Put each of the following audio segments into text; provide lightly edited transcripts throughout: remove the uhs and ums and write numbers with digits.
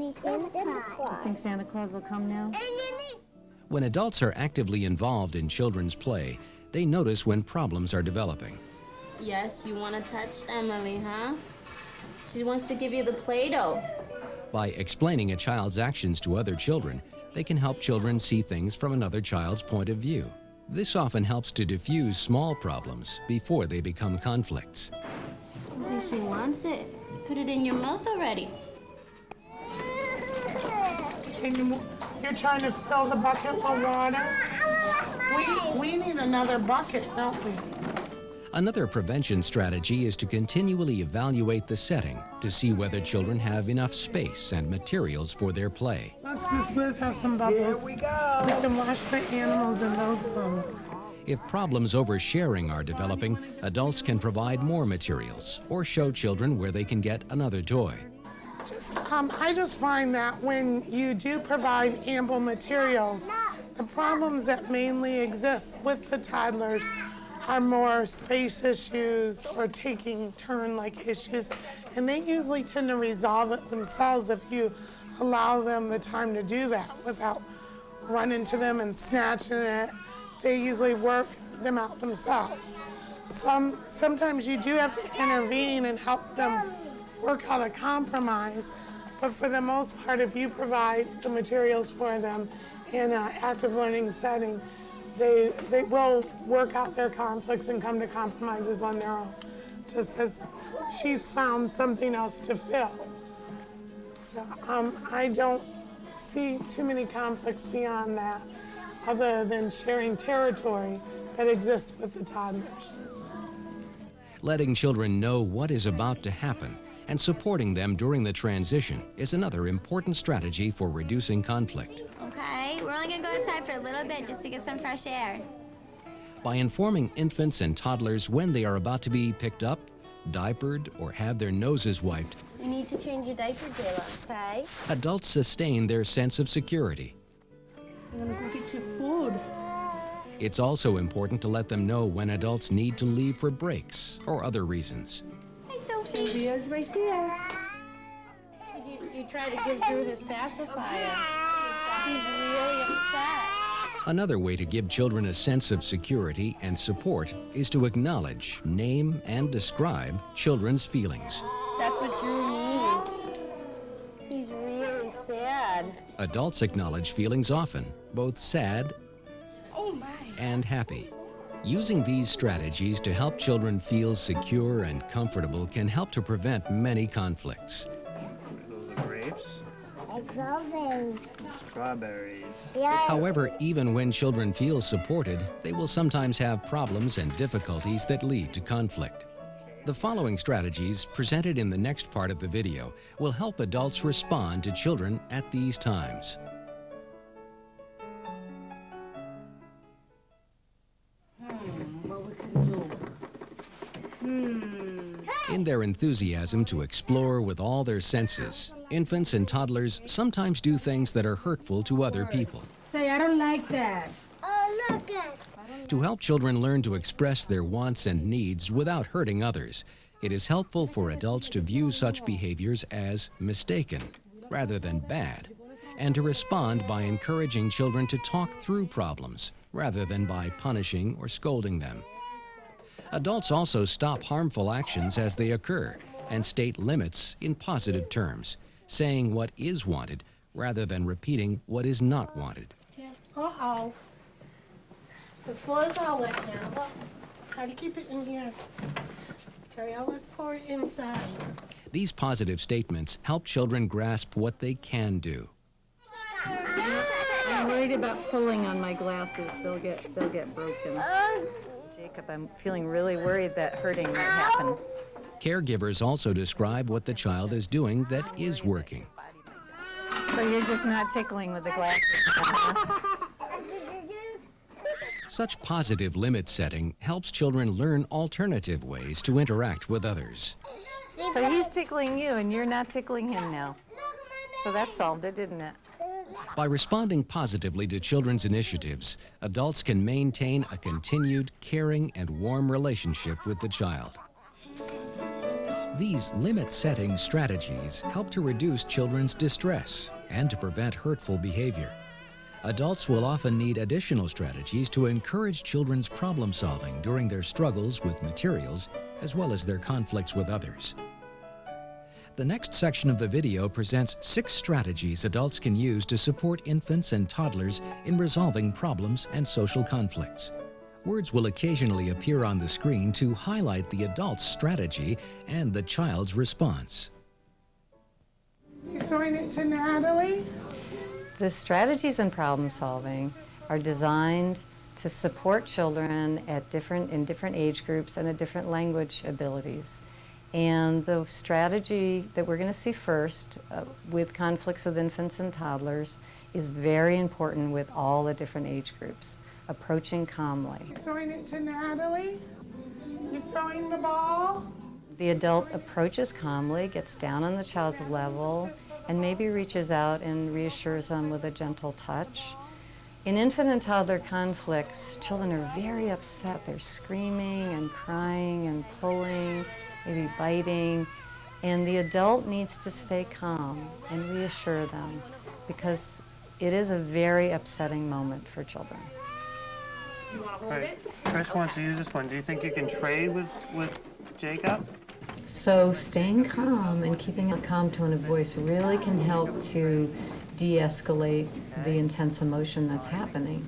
You think Santa Claus will come now? When adults are actively involved in children's play, they notice when problems are developing. Yes, you want to touch Emily, huh? She wants to give you the Play-Doh. By explaining a child's actions to other children, they can help children see things from another child's point of view. This often helps to diffuse small problems before they become conflicts. I think she wants it. Put it in your mouth already. And you're trying to fill the bucket with water? We need another bucket, don't we? Another prevention strategy is to continually evaluate the setting to see whether children have enough space and materials for their play. Look, Miss Liz has some bubbles. Here we go. We can wash the animals in those bubbles. If problems over sharing are developing, adults can provide more materials or show children where they can get another toy. I just find that when you do provide ample materials, the problems that mainly exist with the toddlers are more space issues or taking turn-like issues, and they usually tend to resolve it themselves if you allow them the time to do that without running to them and snatching it. They usually work them out themselves. Sometimes you do have to intervene and help them work out a compromise, but for the most part, if you provide the materials for them in an active learning setting, they will work out their conflicts and come to compromises on their own, just as she's found something else to fill. So I don't see too many conflicts beyond that, other than sharing territory that exists with the toddlers. Letting children know what is about to happen and supporting them during the transition is another important strategy for reducing conflict. Okay, we're only gonna go outside for a little bit just to get some fresh air. By informing infants and toddlers when they are about to be picked up, diapered, or have their noses wiped, You need to change your diaper, Dayla, okay? adults sustain their sense of security. I'm gonna go get you food. It's also important to let them know when adults need to leave for breaks or other reasons. Hi, Sophie. Sophia's right there. You try to give Drew his pacifier. He's really upset. Another way to give children a sense of security and support is to acknowledge, name, and describe children's feelings. That's what Drew needs. He's really sad. Adults acknowledge feelings often, both sad and happy. Using these strategies to help children feel secure and comfortable can help to prevent many conflicts. Those are grapes. Strawberries. Strawberries. Yeah. However, even when children feel supported, they will sometimes have problems and difficulties that lead to conflict. The following strategies, presented in the next part of the video, will help adults respond to children at these times. What we can do? In their enthusiasm to explore with all their senses, infants and toddlers sometimes do things that are hurtful to other people. Say, I don't like that. Oh, look at. To help children learn to express their wants and needs without hurting others, it is helpful for adults to view such behaviors as mistaken rather than bad, and to respond by encouraging children to talk through problems rather than by punishing or scolding them. Adults also stop harmful actions as they occur and state limits in positive terms, saying what is wanted rather than repeating what is not wanted. Uh-oh. The floor is all wet now. Look, try to keep it in here. Terry, let's pour it inside. These positive statements help children grasp what they can do. I'm worried about pulling on my glasses. They'll get broken. Jacob, I'm feeling really worried that hurting might happen. Caregivers also describe what the child is doing that is working. So you're just not tickling with the glasses. Such positive limit setting helps children learn alternative ways to interact with others. So he's tickling you and you're not tickling him now. So that solved it, didn't it? By responding positively to children's initiatives, adults can maintain a continued, caring, and warm relationship with the child. These limit-setting strategies help to reduce children's distress and to prevent hurtful behavior. Adults will often need additional strategies to encourage children's problem-solving during their struggles with materials as well as their conflicts with others. The next section of the video presents 6 strategies adults can use to support infants and toddlers in resolving problems and social conflicts. Words will occasionally appear on the screen to highlight the adult's strategy and the child's response. You throwing it to Natalie? The strategies in problem solving are designed to support children in different age groups and at different language abilities. And the strategy that we're going to see first with conflicts with infants and toddlers is very important with all the different age groups. Approaching calmly. You throwing it to Natalie? You throwing the ball? The adult approaches calmly, gets down on the child's level, and maybe reaches out and reassures them with a gentle touch. In infant and toddler conflicts, children are very upset. They're screaming and crying and pulling, maybe biting, and the adult needs to stay calm and reassure them because it is a very upsetting moment for children. Okay. Chris wants to use this one. Do you think you can trade with Jacob? So staying calm and keeping a calm tone of voice really can help to de-escalate the intense emotion that's happening.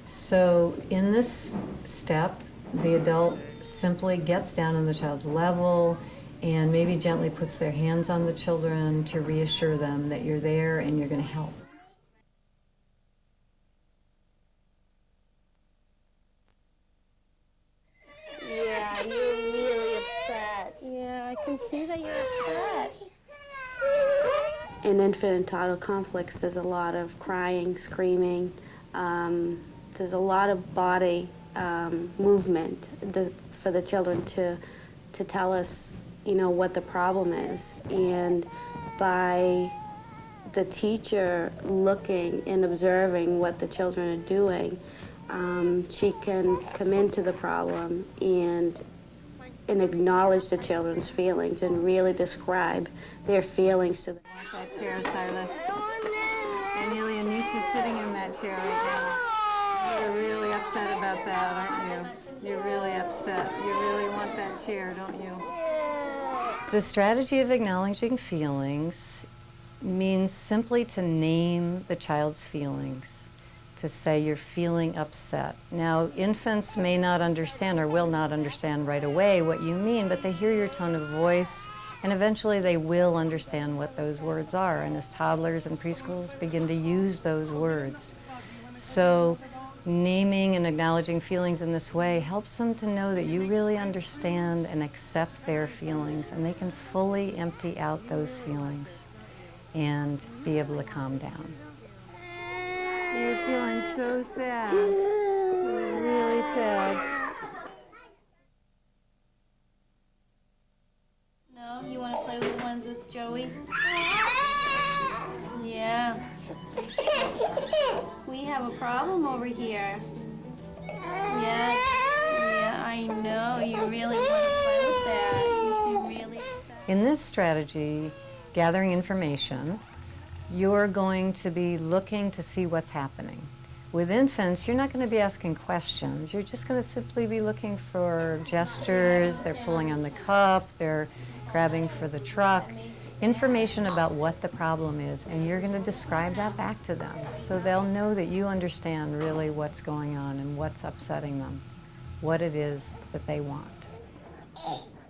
So in this step, the adult simply gets down on the child's level and maybe gently puts their hands on the children to reassure them that you're there and you're going to help. Yeah, you're really upset. Yeah, I can see that you're upset. In infant and toddler conflicts, there's a lot of crying, screaming. There's a lot of body movement for the children to tell us, you know, what the problem is. And by the teacher looking and observing what the children are doing, she can come into the problem and acknowledge the children's feelings and really describe their feelings to them. That chair, Silas. Amelia Niece is sitting in that chair right now. You're really upset about that, aren't you? You're really upset. You really want that chair, don't you? The strategy of acknowledging feelings means simply to name the child's feelings, to say you're feeling upset. Now, infants may not understand or will not understand right away what you mean, but they hear your tone of voice, and eventually they will understand what those words are. And as toddlers and preschools begin to use those words. So naming and acknowledging feelings in this way helps them to know that you really understand and accept their feelings, and they can fully empty out those feelings and be able to calm down. You're feeling so sad. You're really sad. No, you want to play with the ones with Joey? Yeah. We have a problem over here. Yeah, I know. You really want to play with that. You seem really upset. In this strategy, gathering information, you're going to be looking to see what's happening. With infants, you're not going to be asking questions. You're just going to simply be looking for gestures. They're pulling on the cup. They're grabbing for the truck. Information about what the problem is, and you're going to describe that back to them so they'll know that you understand really what's going on and what's upsetting them, what it is that they want.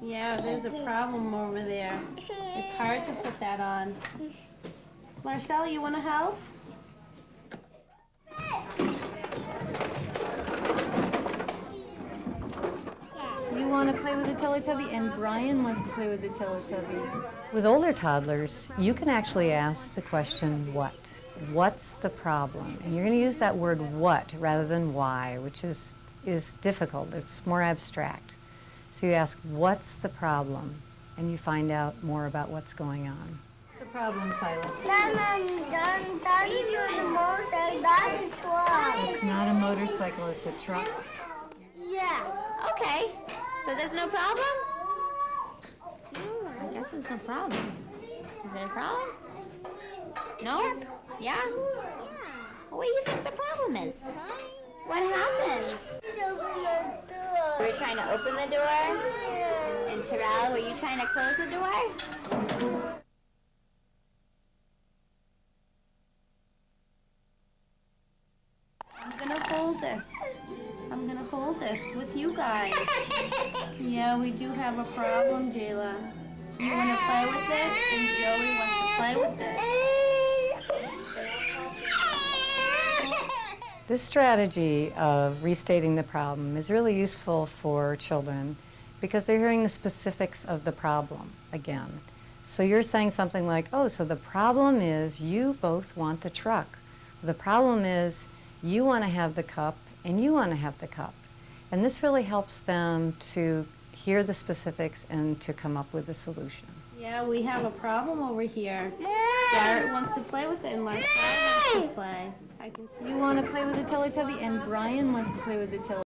Yeah, there's a problem over there. It's hard to put that on. Marcella, you want to help? You want to play with the Teletubby, and Brian wants to play with the Teletubby. With older toddlers, you can actually ask the question, what? What's the problem? And you're going to use that word what rather than why, which is difficult. It's more abstract. So you ask, what's the problem? And you find out more about what's going on. The problem, Silas. That is not a motorcycle, that's a truck. It's not a motorcycle, it's a truck. Yeah. Okay. So there's no problem? is the problem? Is it a problem? No? Yeah? What do you think the problem is? What happens? Were you trying to open the door? And Terrell, were you trying to close the door? I'm gonna hold this. I'm gonna hold this with you guys. Yeah, we do have a problem, Jayla. You wanna play with it? And Joey wants to play with it. This strategy of restating the problem is really useful for children because they're hearing the specifics of the problem again. So you're saying something like, oh, so the problem is you both want the truck. The problem is you want to have the cup and you want to have the cup. And this really helps them to hear the specifics and to come up with a solution. Yeah, we have a problem over here. Garrett wants to play with it and Marcel wants to play. You want to play with the Teletubby and Brian wants to play with the Teletubby.